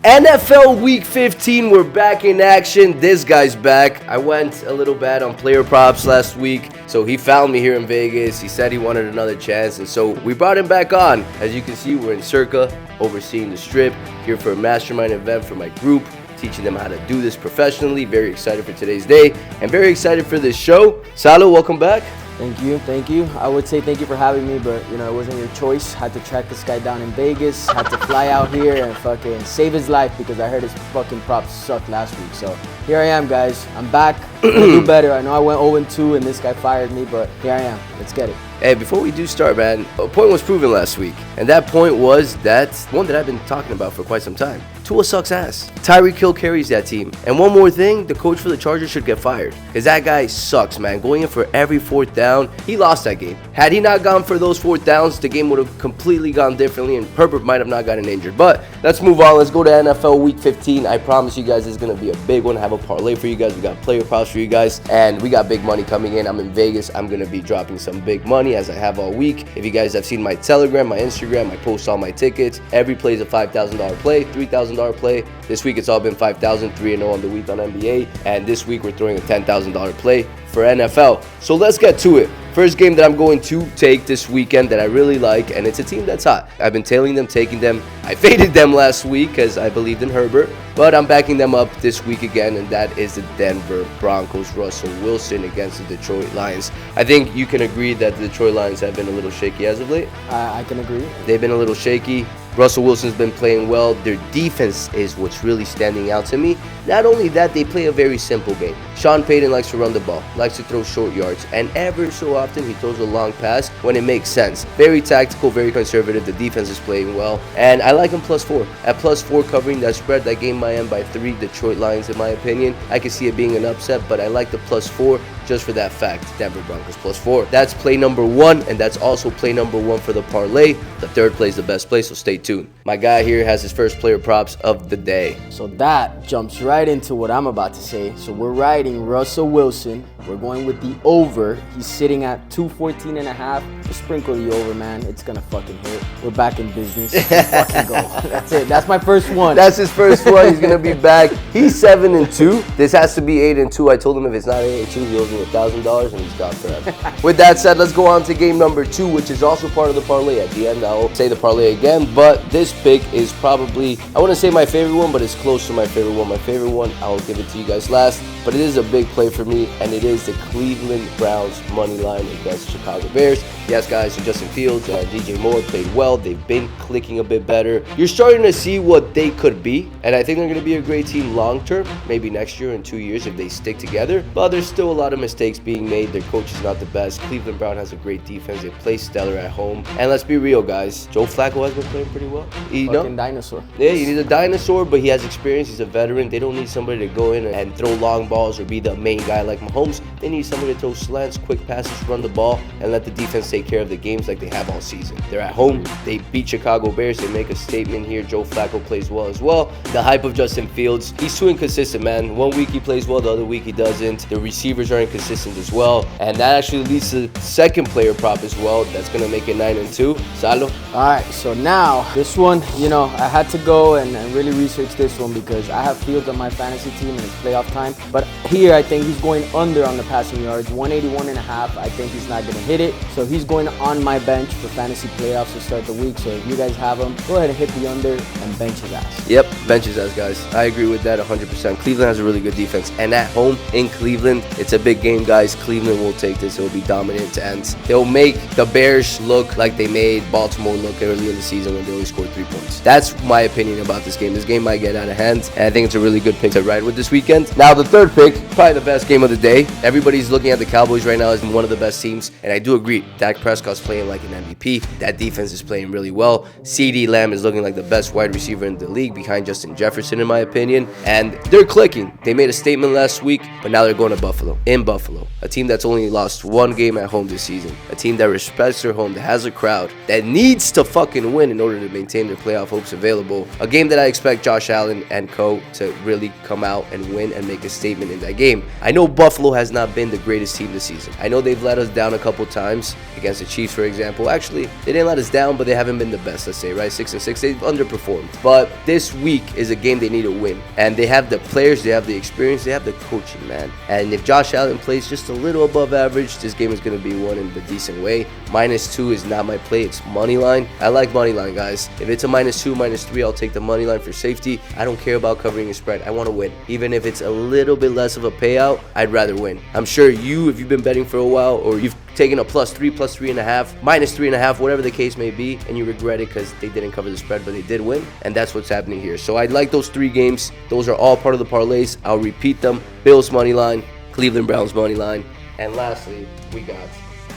NFL Week 15, we're back in action. This guy's back. I went a little bad on player props last week, so he found me here in Vegas. He said he wanted another chance, and so we brought him back on. As you can see, we're in Circa, overseeing the strip, here for a mastermind event for my group, teaching them how to do this professionally. Very excited for today's day, and very excited for this show. Salim, welcome back. Thank you. I would say thank you for having me, but it wasn't your choice. Had to track this guy down in Vegas, had to fly out here and fucking save his life because I heard his fucking props sucked last week. So here I am, guys. I'm back. I'm gonna do better. I know I went 0-2 and this guy fired me, but here I am. Let's get it. Hey, before we do start, man, a point was proven last week, and that point was that one that I've been talking about for quite some time. Tua sucks ass. Tyreek Hill carries that team. And one more thing, the coach for the Chargers should get fired, because that guy sucks, man. Going in for every fourth down, he lost that game. Had he not gone for those fourth downs, the game would have completely gone differently, and Herbert might have not gotten injured. But let's move on. Let's go to NFL Week 15. I promise you guys, it's going to be a big one. I have a parlay for you guys. We got player props for you guys, and we got big money coming in. I'm in Vegas. I'm going to be dropping some big money as I have all week. If you guys have seen my Telegram, my Instagram, I post all my tickets. Every play is a $5,000 play, $3,000 play. This week it's all been 5,000, 3-0 on the week on NBA, and this week we're throwing a $10,000 play for NFL. So let's get to it. First game that I'm going to take this weekend that I really like, and it's a team that's hot. I've been tailing them, taking them. I faded them last week because I believed in Herbert, but I'm backing them up this week again, and that is the Denver Broncos. Russell Wilson against the Detroit Lions. I think you can agree that the Detroit Lions have been a little shaky as of late. I can agree. They've been a little shaky. Russell Wilson's been playing well. Their defense is what's really standing out to me. Not only that, they play a very simple game. Sean Payton likes to run the ball, likes to throw short yards, and ever so often he throws a long pass when it makes sense. Very tactical, very conservative. The defense is playing well, and I like him +4. At +4, covering that spread, that game might end by 3 Detroit Lions in my opinion. I can see it being an upset, but I like the +4 just for that fact. Denver Broncos +4. That's play number 1, and that's also play number 1 for the parlay. The third play is the best play, so stay tuned. My guy here has his first player props of the day. So that jumps right into what I'm about to say. So we're riding Russell Wilson. We're going with the over. He's sitting at 214.5. Just sprinkle the over, man. It's gonna fucking hit. We're back in business. Fucking go. That's it. That's my first one. That's his first one. He's gonna be back. He's 7-2. This has to be 8-2. I told him if it's not 8-2, he owes me $1,000, and he's gone forever. With that said, let's go on to game number 2, which is also part of the parlay. At the end, I'll say the parlay again, but this pick is probably, I wouldn't say my favorite one, but it's close to my favorite one. My favorite one, I'll give it to you guys last, but it is a big play for me, and it is the Cleveland Browns money line against the Chicago Bears. Yes, guys, so Justin Fields and DJ Moore played well. They've been clicking a bit better. You're starting to see what they could be, and I think they're going to be a great team long term, maybe next year in 2 years if they stick together, but there's still a lot of mistakes being made. Their coach is not the best. Cleveland Brown has a great defense. They play stellar at home, and let's be real, guys. Joe Flacco has been playing pretty well. Fucking dinosaur. Yeah, you need a dinosaur, but he has experience. He's a veteran. They don't need somebody to go in and throw long balls or be the main guy like Mahomes. They need somebody to throw slants, quick passes, run the ball, and let the defense take care of the games like they have all season. They're at home. They beat Chicago Bears. They make a statement here. Joe Flacco plays well as well. The hype of Justin Fields, he's too inconsistent, man. 1 week he plays well, the other week he doesn't. The receivers are inconsistent as well, and that actually leads to the second player prop as well. That's going to make it 9-2. Salo? All right, so now this one, I had to go and really research this one because I have Fields on my fantasy team and it's playoff time. But here, I think he's going under on the passing yards, 181.5. I think he's not going to hit it. So he's going on my bench for fantasy playoffs to start the week. So if you guys have him, go ahead and hit the under and bench his ass. Yep, bench his ass, guys. I agree with that 100%. Cleveland has a really good defense. And at home in Cleveland, it's a big game, guys. Cleveland will take this. It will be dominant to end. They'll make the Bears look like they made Baltimore look early in the season when they only scored 3 points. That's my opinion about this game. This game might get out of hand, and I think it's a really good pick to ride with this weekend. Now, the third pick, probably the best game of the day. Everybody's looking at the Cowboys right now as one of the best teams, and I do agree. Dak Prescott's playing like an MVP. That defense is playing really well. CeeDee Lamb is looking like the best wide receiver in the league behind Justin Jefferson, in my opinion, and they're clicking. They made a statement last week, but now they're going to Buffalo. In Buffalo, a team that's only lost 1 game at home this season, a team that respects their home, that has a crowd, that needs to fucking win in order to maintain their playoff hopes available. A game that I expect Josh Allen and co to really come out and win and make a statement in the that game. I know Buffalo has not been the greatest team this season. I know they've let us down a couple times against the Chiefs, for example. Actually, they didn't let us down, but they haven't been the best, let's say, right? 6-6. They've underperformed. But this week is a game they need to win. And they have the players, they have the experience, they have the coaching, man. And if Josh Allen plays just a little above average, this game is going to be won in a decent way. -2 is not my play. It's money line. I like money line, guys. If it's a -2, -3, I'll take the money line for safety. I don't care about covering a spread. I want to win. Even if it's a little bit less of a payout, I'd rather win. I'm sure you, if you've been betting for a while, or you've taken a +3, +3.5, -3.5, whatever the case may be, and you regret it because they didn't cover the spread, but they did win, and that's what's happening here. So I like those 3 games. Those are all part of the parlays. I'll repeat them. Bills money line, Cleveland Browns money line, and lastly, we got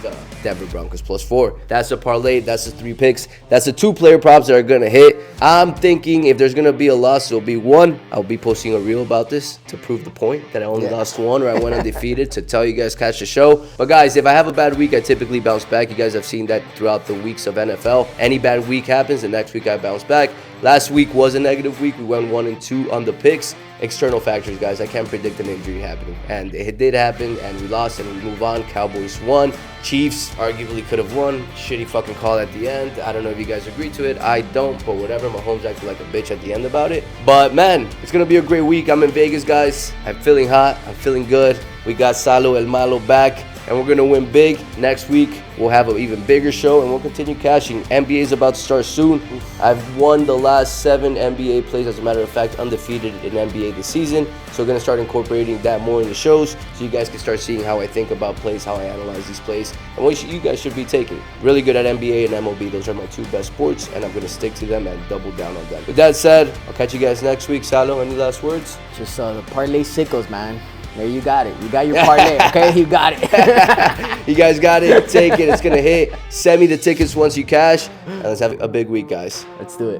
the Denver Broncos +4. That's the parlay. That's the 3 picks. That's the 2 player props that are going to hit. I'm thinking if there's going to be a loss, it'll be 1. I'll be posting a reel about this to prove the point that I only lost 1 or I went undefeated to tell you guys catch the show. But guys, if I have a bad week, I typically bounce back. You guys have seen that throughout the weeks of NFL. Any bad week happens, the next week I bounce back. Last week was a negative week. We went 1-2 on the picks. External factors, guys. I can't predict an injury happening. And it did happen, and we lost, and we move on. Cowboys won. Chiefs arguably could have won. Shitty fucking call at the end. I don't know if you guys agree to it. I don't, but whatever. Mahomes acted like a bitch at the end about it. But, man, it's going to be a great week. I'm in Vegas, guys. I'm feeling hot. I'm feeling good. We got Salo El Malo back, and we're going to win big. Next week, we'll have an even bigger show, and we'll continue cashing. NBA is about to start soon. I've won the last 7 NBA plays, as a matter of fact, undefeated in NBA this season. So we're going to start incorporating that more in the shows, so you guys can start seeing how I think about plays, how I analyze these plays, and what you guys should be taking. Really good at NBA and MLB. Those are my 2 best sports, and I'm going to stick to them and double down on them. With that said, I'll catch you guys next week. Salo, any last words? Just the parlay sickles, man. There you got it. You got your parlay, okay? You got it. You guys got it. Take it. It's going to hit. Send me the tickets once you cash. And let's have a big week, guys. Let's do it.